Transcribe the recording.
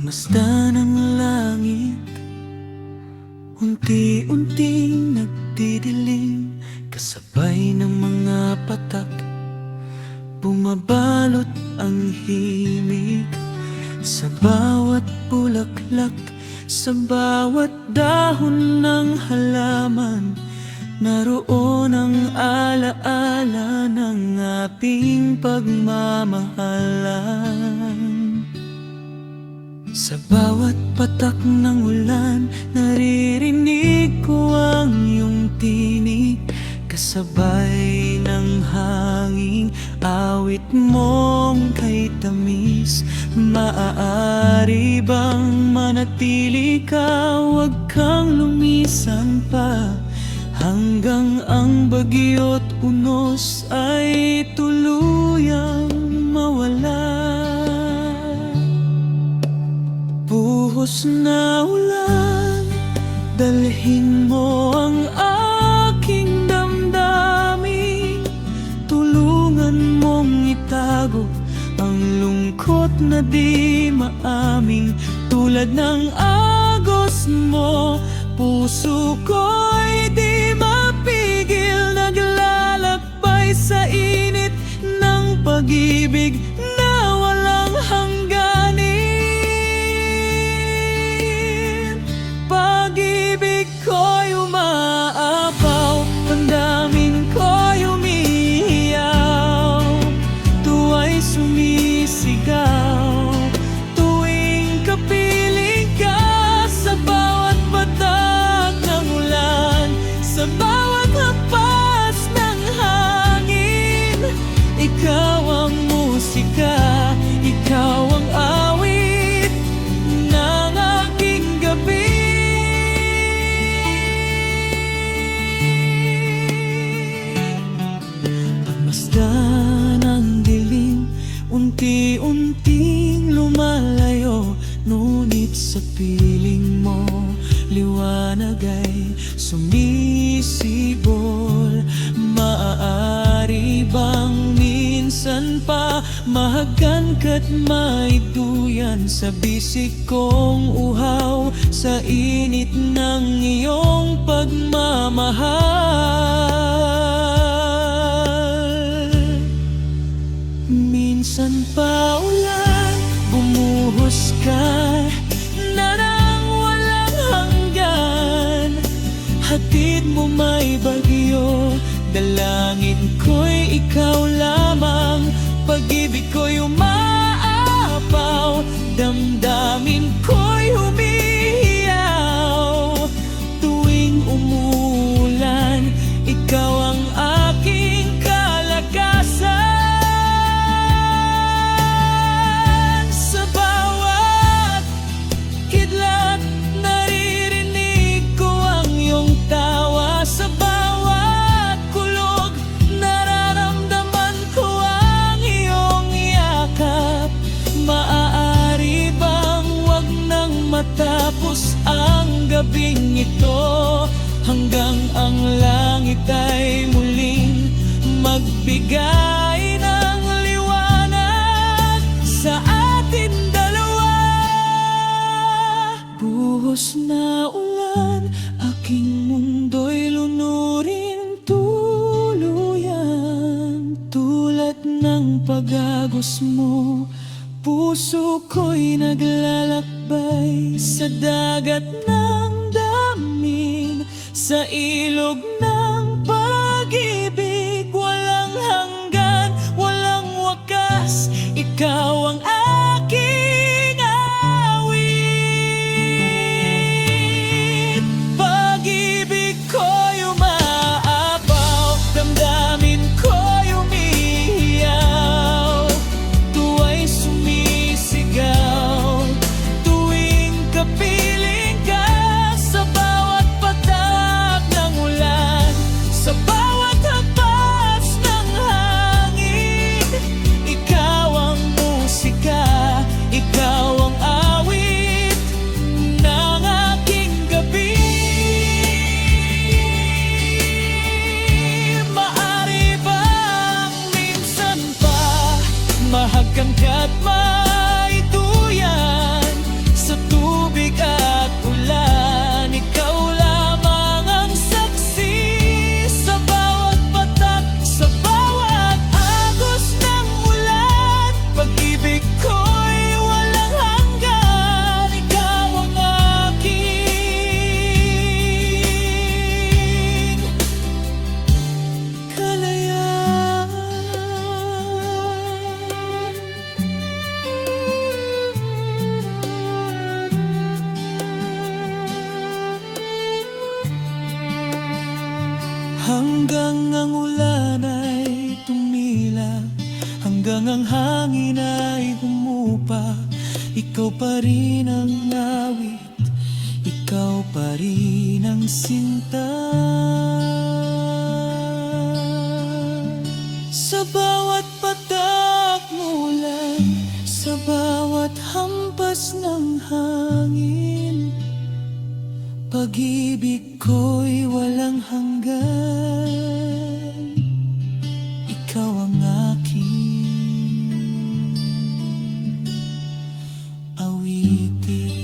Pagmasdan ng langit, unti-unting nagdidilim, kasabay ng mga patak, bumabalot ang himig. Sa bawat bulaklak, sa bawat dahon ng halaman, naroon ang alaala ng ating pagmamahalan. Sa bawat patak ng ulan, naririnig ko ang iyong tinig, kasabay ng hanging awit mong kay tamis. Maaari bang manatili ka, huwag kang lumisan pa, hanggang ang bagyo't unos ay tuluyang mawala. Buhos na ulan, dalhin mo ang aking damdamin, tulungan mong itago ang lungkot na di maaming. Tulad ng agos mo, puso ko'y di mapigil, naglalakbay sa init ng pag-ibig na walang hangganin. Pag-ibig ko'y umaapaw, damdamin ko'y umiiyaw, tuwa'y sumisigaw tuwing kapiling ka. Sa bawat batak ng ulan, sa bawat hampas ng hangin, ikaw ang musika, ikaw ang awit ng aking gabi. Pagmasdan ang dilim, unti-unting lumalayo, ngunit sa piling mo, liwanag ay sumisibol. Maaari bang minsan pa mahagan ka't maiduyan sa bisig kong uhaw, sa init ng iyong pagmamahal? Minsan pa ulan, bumuhos ka na nang walang hanggan, hatid mo may bagyo, dalangin ko'y ikaw lamang. Pag-ibig ko'y umaapaw, damdamin ko'y humihiyaw, tuwing umuulan, ikaw ang aking kalakasan. Sa bawat kidlat, naririnig ko ang iyong tawa, sa bawat kulog, nararamdaman ko ang iyong yakap. Maaari bang wag nang matapos ang gabing ito, hanggang ang langit ay muling magbigay ng liwanag sa atin dalawa. Buhos na ulan, aking mundo'y lunurin tuluyan, tulad ng pag-agos mo, puso ko'y naglalakbay sa dagat ng damdamin, sa ilog ng pag-ibig, walang hanggan, walang wakas, ikaw ang aking awit. Pag-ibig ko'y umaapaw, damdamin ko'y umiiyaw, tuwa'y sumisigaw tuwing kapiling ka. Sa bawat patak ng ulan, sa bawat hampas ng hangin, ikaw ang musika, Hanggang ang ulan ay tumila, hanggang ang hangin ay humupa, ikaw pa rin ang awit, ikaw pa rin ang sinta. Sa bawat patak mo lang, sa bawat hampas ng hangin, pag-ibig ko'y walang hanggan, ikaw ang aking awitin.